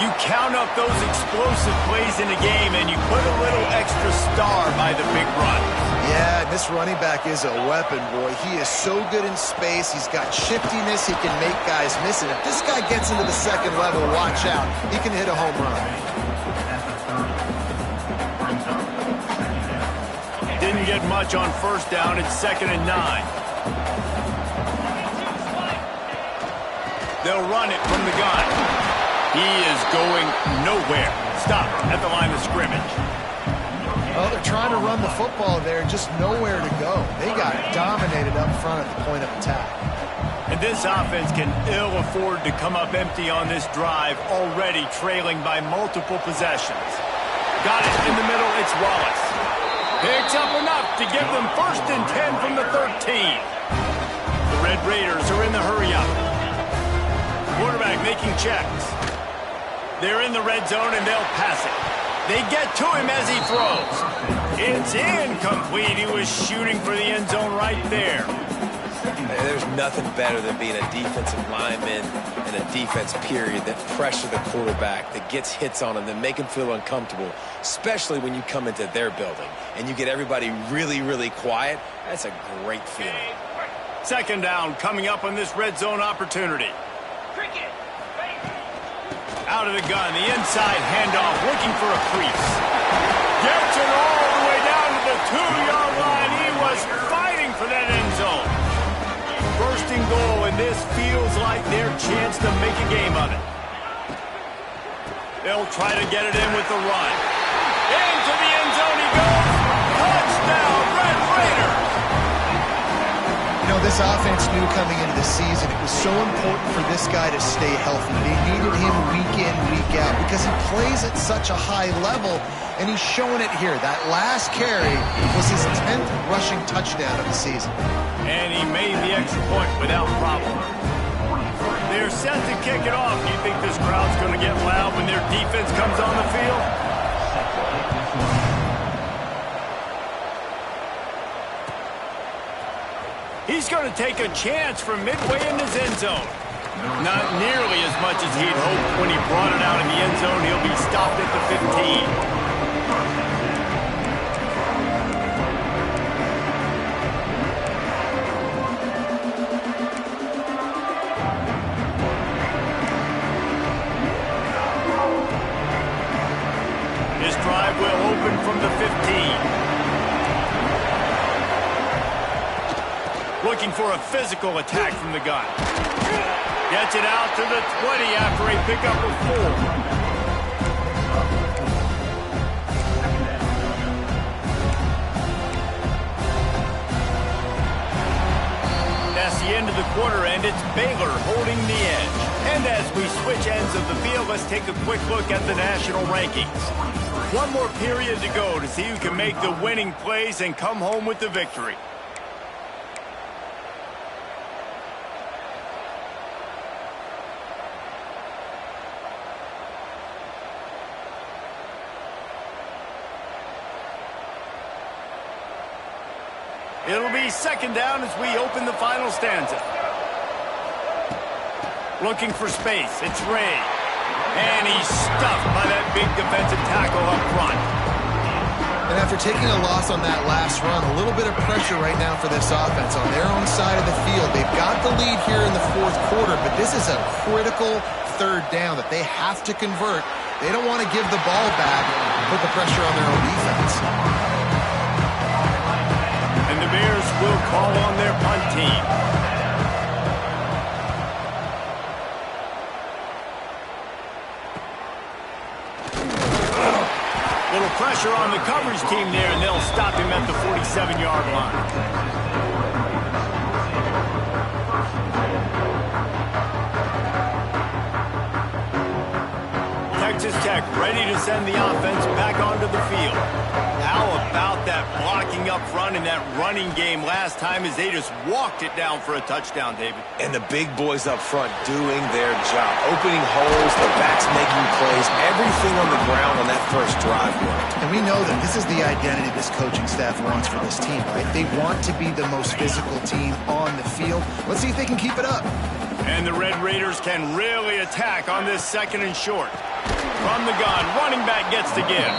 Speaker 1: You count up those explosive plays in a game, and you put a little extra star by the big run.
Speaker 2: Yeah, this running back is a weapon, boy. He is so good in space. He's got shiftiness. He can make guys miss it. If this guy gets into the second level, watch out. He can hit a home run.
Speaker 1: Didn't get much on 1st down. It's 2nd and 9. They'll run it from the gun. He is going nowhere. Stop at the line of scrimmage.
Speaker 2: Well, they're trying to run the football there, just nowhere to go. They got dominated up front at the point of attack.
Speaker 1: And this offense can ill afford to come up empty on this drive, already trailing by multiple possessions. Got it in the middle. It's Wallace. Picks up enough to give them 1st and 10 from the 13. The Red Raiders are in the hurry-up. Quarterback making checks. They're in the red zone, and they'll pass it. They get to him as he throws. It's incomplete. He was shooting for the end zone right there.
Speaker 3: There's nothing better than being a defensive lineman and a defense period that pressure the quarterback, that gets hits on him, that make him feel uncomfortable, especially when you come into their building and you get everybody really, really quiet. That's a great feeling.
Speaker 1: 2nd down coming up on this red zone opportunity. Out of the gun, the inside handoff, looking for a crease. Gets it all the way down like their chance to make a game of it. They'll try to get it in with the run. Into the end zone he goes. Touchdown, Red Raiders!
Speaker 2: You know, this offense knew coming into the season it was so important for this guy to stay healthy. They needed him week in, week out because he plays at such a high level, and he's showing it here. That last carry was his 10th rushing touchdown of the season.
Speaker 1: And he made the extra point without problem. They're set to kick it off. Do you think this crowd's going to get loud when their defense comes on the field? He's going to take a chance from midway in his end zone. Not nearly as much as he'd hoped when he brought it out in the end zone. He'll be stopped at the 15. This drive will open from the 15. Looking for a physical attack from the gun. Gets it out to the 20 after a pickup of 4. That's the end of the quarter, and it's Baylor holding the edge. And as we switch ends of the field, let's take a quick look at the national rankings. One more period to go to see who can make the winning plays and come home with the victory. It'll be second down as we open the final stanza. Looking for space. It's Ray. And he's stuffed by that big defensive tackle up front.
Speaker 2: And after taking a loss on that last run, a little bit of pressure right now for this offense on their own side of the field. They've got the lead here in the fourth quarter, but this is a critical third down that they have to convert. They don't want to give the ball back and put the pressure on their own defense.
Speaker 1: And the Bears will call on their punt team. Little pressure on the coverage team there, and they'll stop him at the 47-yard line. Texas Tech ready to send the offense back onto the field. How about that blocking up front in that running game last time as they just walked it down for a touchdown, David?
Speaker 3: And the big boys up front doing their job. Opening holes, the backs making plays, everything on the ground on that first drive worked.
Speaker 2: And we know that this is the identity this coaching staff wants for this team, right? They want to be the most physical team on the field. Let's see if they can keep it up.
Speaker 1: And the Red Raiders can really attack on this second and short. From the gun, running back gets to give.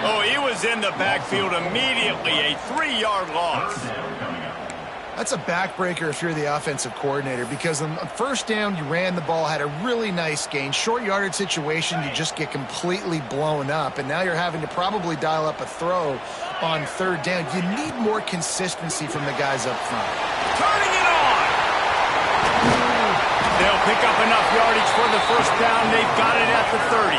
Speaker 1: Oh, he was in the backfield immediately, a 3-yard loss.
Speaker 2: That's a backbreaker if you're the offensive coordinator, because on first down, you ran the ball, had a really nice gain. Short yardage situation, you just get completely blown up, and now you're having to probably dial up a throw on third down. You need more consistency from the guys up front.
Speaker 1: Turning it on! They'll pick up enough yardage for the first down. They've got it at the 30.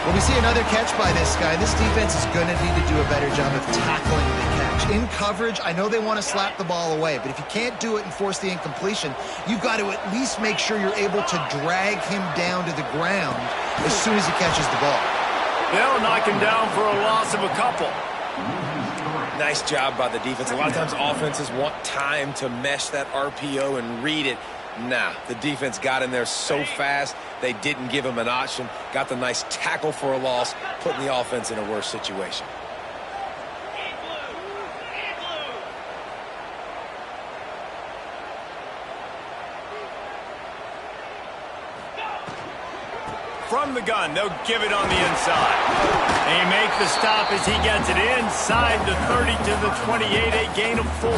Speaker 2: Well, we see another catch by this guy. This defense is going to need to do a better job of tackling the catch. In coverage, I know they want to slap the ball away, but if you can't do it and force the incompletion, you've got to at least make sure you're able to drag him down to the ground as soon as he catches the ball.
Speaker 1: They'll knock him down for a loss of a couple.
Speaker 3: Nice job by the defense. A lot of times offenses want time to mesh that RPO and read it. Nah, the defense got in there so fast, they didn't give him an option. Got the nice tackle for a loss, putting the offense in a worse situation.
Speaker 1: From the gun, they'll give it on the inside. They make the stop as he gets it inside the 30 to the 28, a gain of 4.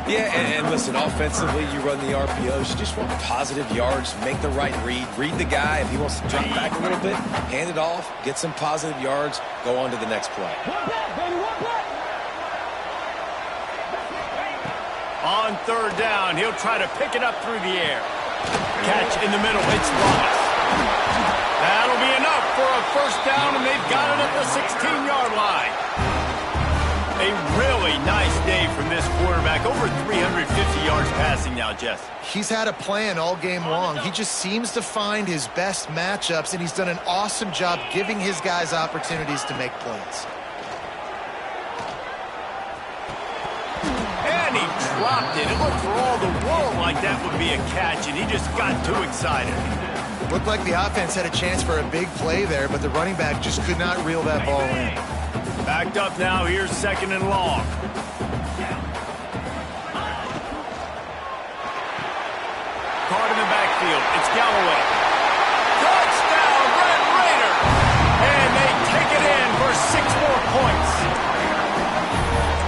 Speaker 3: Yeah, and listen, offensively, you run the RPOs. You just want positive yards, make the right read. Read the guy. If he wants to drop back a little bit, hand it off, get some positive yards, go on to the next play.
Speaker 1: On third down, he'll try to pick it up through the air. Catch in the middle, it's lost. That'll be enough for a first down, and they've got it at the 16-yard line. A really nice day from this quarterback. Over 350 yards passing now, Jess.
Speaker 2: He's had a plan all game long. He just seems to find his best matchups, and he's done an awesome job giving his guys opportunities to make plays.
Speaker 1: And he dropped it. It looked for all the world like that would be a catch, and he just got too excited.
Speaker 2: Looked like the offense had a chance for a big play there, but the running back just could not reel that ball in.
Speaker 1: Backed up now. Here's second and long. Caught in the backfield. It's Galloway. Touchdown, Red Raider! And they take it in for 6 more points.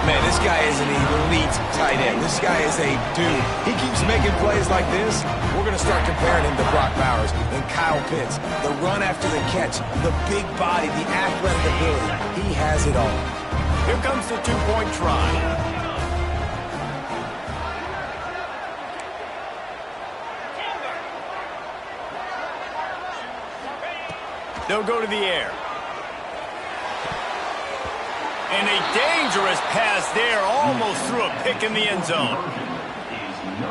Speaker 3: Man, this guy is an elite tight end. This guy is a dude. He keeps making plays like this. We're going to start comparing him to Brock Bowers and Kyle Pitts. The run after the catch, the big body, the athletic ability. He has it all.
Speaker 1: Here comes the 2-point try. They'll go to the air. And a dangerous pass there, almost threw a pick in the end zone.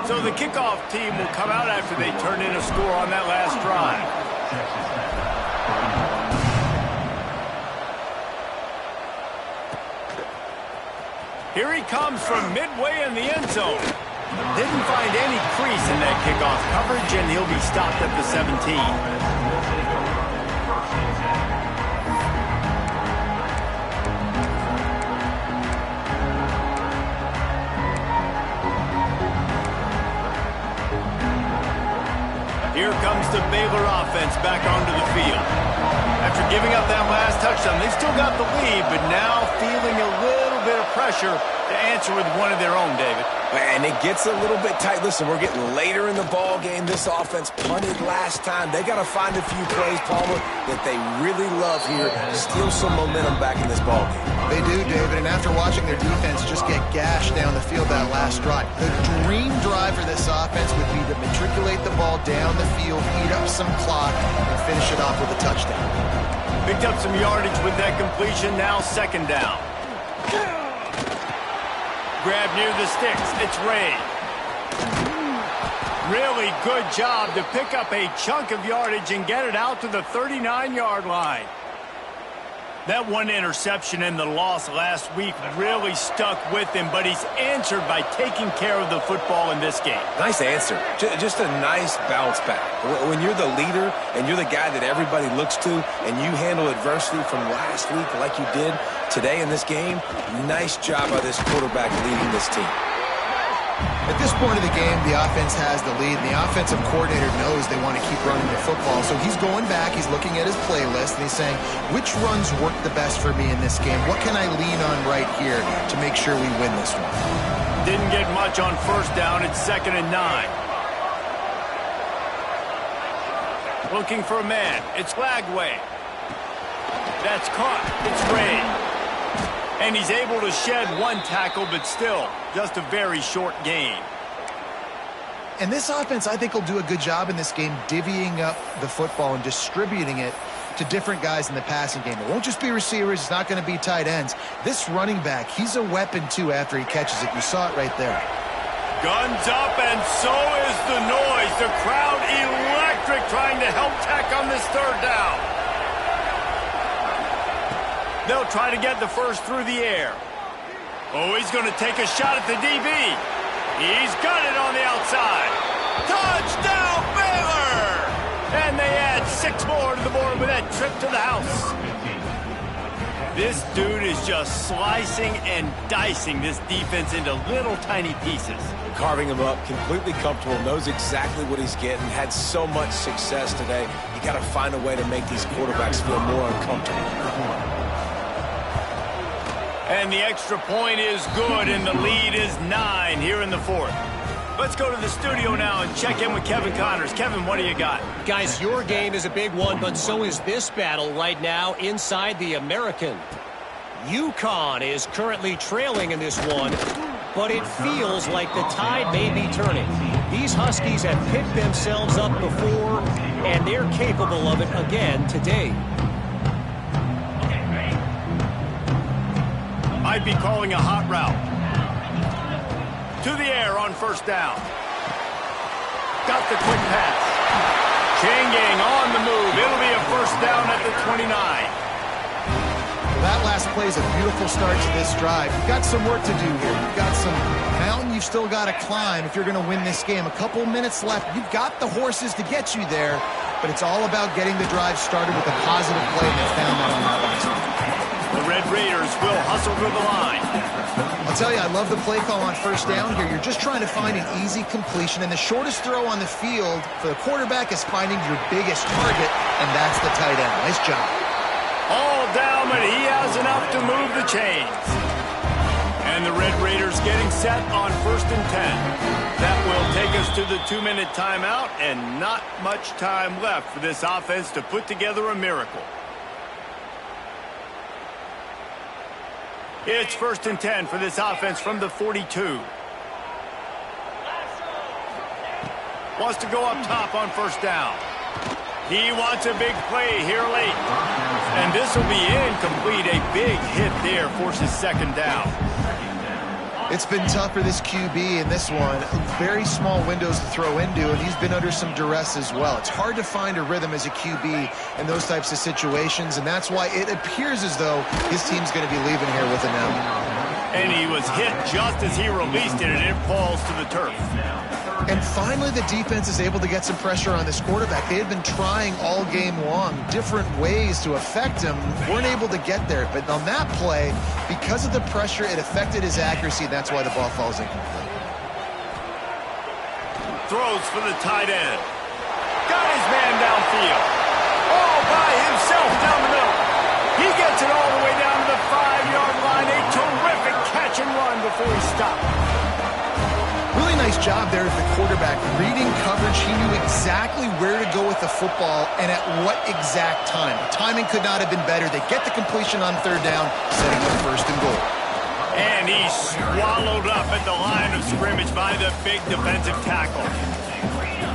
Speaker 1: So the kickoff team will come out after they turn in a score on that last drive. Here he comes from midway in the end zone. Didn't find any crease in that kickoff coverage, and he'll be stopped at the 17. Here comes the Baylor offense back onto the field. After giving up that last touchdown, they still got the lead, but now feeling a little bit of pressure to answer with one of their own, David.
Speaker 3: And it gets a little bit tight. Listen, we're getting later in the ball game. This offense punted last time. They got to find a few plays, Palmer, that they really love here to steal some momentum back in this ball game.
Speaker 2: They do, David, and after watching their defense just get gashed down the field that last drive, the dream drive for this offense would be to matriculate the ball down the field, eat up some clock, and finish it off with a touchdown.
Speaker 1: Picked up some yardage with that completion, now second down. Grab near the sticks, it's Ray. Really good job to pick up a chunk of yardage and get it out to the 39-yard line. That one interception and the loss last week really stuck with him, but he's answered by taking care of the football in this game.
Speaker 3: Nice answer. Just a nice bounce back. When you're the leader and you're the guy that everybody looks to and you handle adversity from last week like you did today in this game, nice job by this quarterback leading this team.
Speaker 2: At this point of the game, the offense has the lead, and the offensive coordinator knows they want to keep running the football. So he's going back, he's looking at his playlist, and he's saying, which runs work the best for me in this game? What can I lean on right here to make sure we win this one?
Speaker 1: Didn't get much on first down. It's 2nd and 9. Looking for a man. It's Lagway. That's caught. It's Ray. And he's able to shed one tackle, but still, just a very short gain.
Speaker 2: And this offense, I think, will do a good job in this game divvying up the football and distributing it to different guys in the passing game. It won't just be receivers. It's not going to be tight ends. This running back, he's a weapon, too, after he catches it. You saw it right there.
Speaker 1: Guns up, and so is the noise. The crowd electric trying to help Tech on this third down. They'll try to get the first through the air. Oh, he's going to take a shot at the DB. He's got it on the outside. Touchdown, Baylor! And they add 6 more to the board with that trip to the house. This dude is just slicing and dicing this defense into little tiny pieces.
Speaker 3: Carving him up, completely comfortable, knows exactly what he's getting, had so much success today. You got to find a way to make these quarterbacks feel more uncomfortable.
Speaker 1: And the extra point is good, and the lead is 9 here in the fourth. Let's go to the studio now and check in with Kevin Connors. Kevin, what do you got?
Speaker 4: Guys, your game is a big one, but so is this battle right now inside the American. UConn is currently trailing in this one. but it feels like the tide may be turning. These Huskies have picked themselves up before, and they're capable of it again today.
Speaker 1: Might be calling a hot route. To the air on first down. Got the quick pass. Chain gang on the move. It'll be a first down at the 29.
Speaker 2: That last play is a beautiful start to this drive. You've got some work to do here. You've got some mountain you've still got to climb if you're going to win this game. A couple minutes left. You've got the horses to get you there, but it's all about getting the drive started with a positive play, and they found that on that last one.
Speaker 1: The Red Raiders will hustle through the line.
Speaker 2: I'll tell you, I love the play call on first down here. You're just trying to find an easy completion, and the shortest throw on the field for the quarterback is finding your biggest target, and that's the tight end. Nice job.
Speaker 1: All down, but he has enough to move the chains. And the Red Raiders getting set on first and 10. That will take us to the 2-minute timeout, and not much time left for this offense to put together a miracle. It's first and 10 for this offense from the 42. Wants to go up top on first down. He wants a big play here late. And this will be incomplete. A big hit there forces second down.
Speaker 2: It's been tough for this QB in this one. Very small windows to throw into, and he's been under some duress as well. It's hard to find a rhythm as a QB in those types of situations, and that's why it appears as though his team's going to be leaving here with a now.
Speaker 1: And he was hit just as he released it, and it falls to the turf.
Speaker 2: And finally, the defense is able to get some pressure on this quarterback. They had been trying all game long different ways to affect him. Weren't able to get there. But on that play, because of the pressure, it affected his accuracy. That's why the ball falls incomplete.
Speaker 1: Throws for the tight end. Got his man downfield. All by himself down the middle. He gets it all the way down to the 5-yard line. A terrific catch and run before he stopped.
Speaker 2: Really nice job there of the quarterback. Reading coverage, he knew exactly where to go with the football and at what exact time. The timing could not have been better. They get the completion on third down, setting up first and goal.
Speaker 1: And he's swallowed up at the line of scrimmage by the big defensive tackle.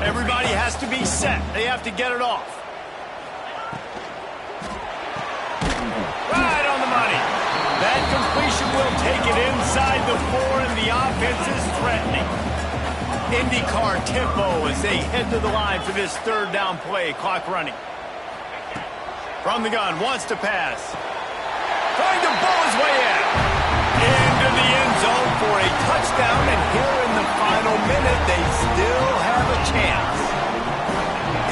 Speaker 1: Everybody has to be set. They have to get it off. Right on the money. That completion will take it inside the 4, and the offense is threatening. IndyCar tempo as they head to the line for this third down play. Clock running. From the gun, wants to pass. Trying to bowl his way in. Into the end zone for a touchdown, and here in the final minute, they still have a chance.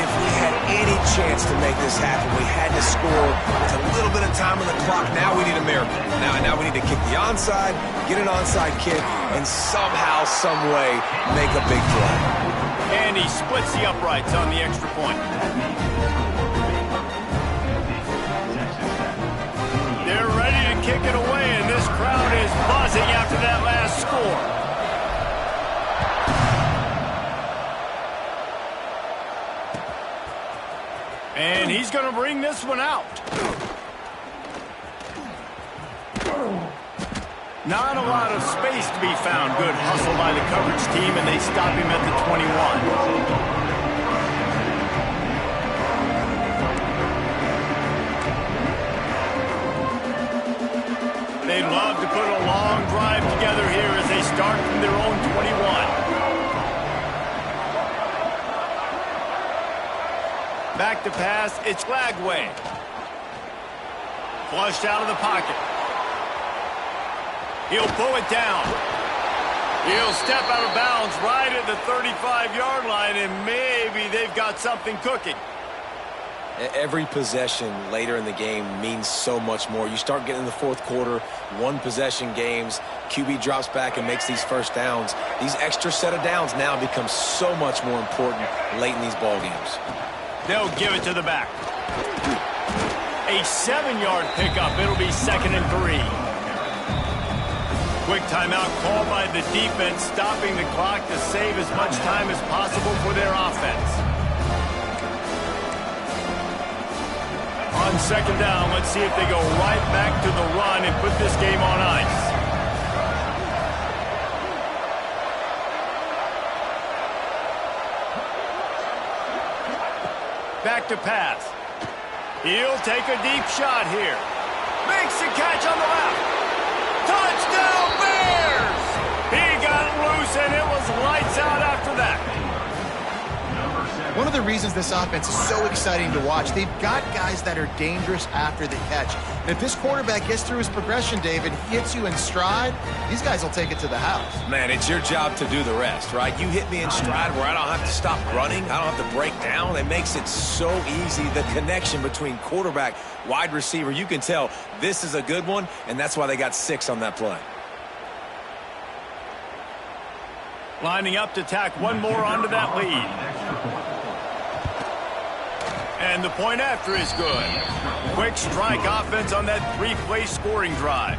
Speaker 3: If we had any chance to make this happen, we had to score with a little bit of time on the clock. Now we need a miracle. Now we need to kick the onside, get an onside kick, and somehow, some way, make a big play.
Speaker 1: And he splits the uprights on the extra point. They're ready to kick it away, and this crowd is buzzing after that last score. And he's going to bring this one out. Not a lot of space to be found. Good hustle by the coverage team, and they stop him at the 21. They'd love to put a long drive together here as they start from their own 21. Back to pass, it's Lagway. Flushed out of the pocket. He'll pull it down. He'll step out of bounds right at the 35-yard line, and maybe they've got something cooking.
Speaker 3: Every possession later in the game means so much more. You start getting in the fourth quarter, one-possession games, QB drops back and makes these first downs. These extra set of downs now become so much more important late in these ball games.
Speaker 1: They'll give it to the back. A 7-yard pickup. It'll be 2nd and 3. Quick timeout called by the defense, stopping the clock to save as much time as possible for their offense. On 2nd down, let's see if they go right back to the run and put this game on ice. back to pass. He'll take a deep shot here. Makes the catch on the left. Touchdown Bears! He got loose and it was lights out after that.
Speaker 2: One of the reasons this offense is so exciting to watch, they've got guys that are dangerous after the catch. And if this quarterback gets through his progression, David, hits you in stride, these guys will take it to the house.
Speaker 3: Man, it's your job to do the rest, right? You hit me in stride where I don't have to stop running. I don't have to break down. It makes it so easy. The connection between quarterback, wide receiver, you can tell this is a good one, and that's why they got 6 on that play.
Speaker 1: Lining up to tack one more onto that lead. And the point after is good. Quick strike offense on that 3-play scoring drive.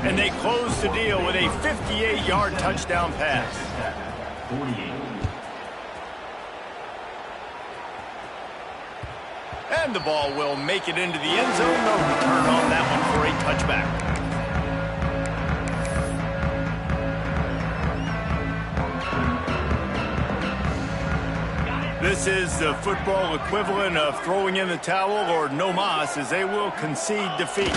Speaker 1: And they close the deal with a 58-yard touchdown pass. And the ball will make it into the end zone. No return on that one for a touchback. This is the football equivalent of throwing in the towel or no mas, as they will concede defeat.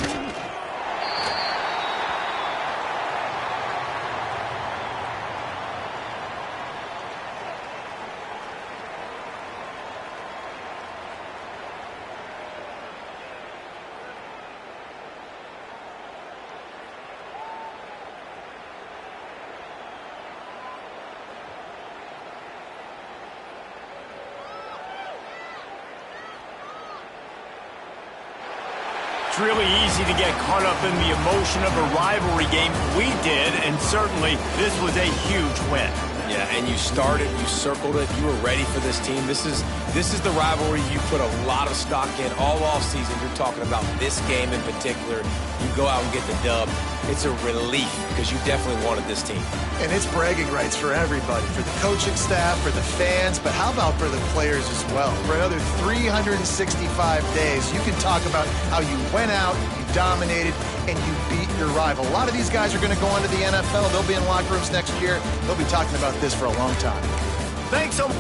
Speaker 1: It's really easy to get caught up in the emotion of a rivalry game. We did, and certainly this was a huge win.
Speaker 3: Yeah, and you started, you circled it, you were ready for this team. This is the rivalry you put a lot of stock in all offseason. You're talking about this game in particular. You go out and get the dub. It's a relief because you definitely wanted this team.
Speaker 2: And it's bragging rights for everybody, for the coaching staff, for the fans, but how about for the players as well? For another 365 days, you can talk about how you went out, you dominated, and you beat your rival. A lot of these guys are going to go into the NFL. They'll be in locker rooms next year. They'll be talking about this for a long time.
Speaker 1: Thanks so much.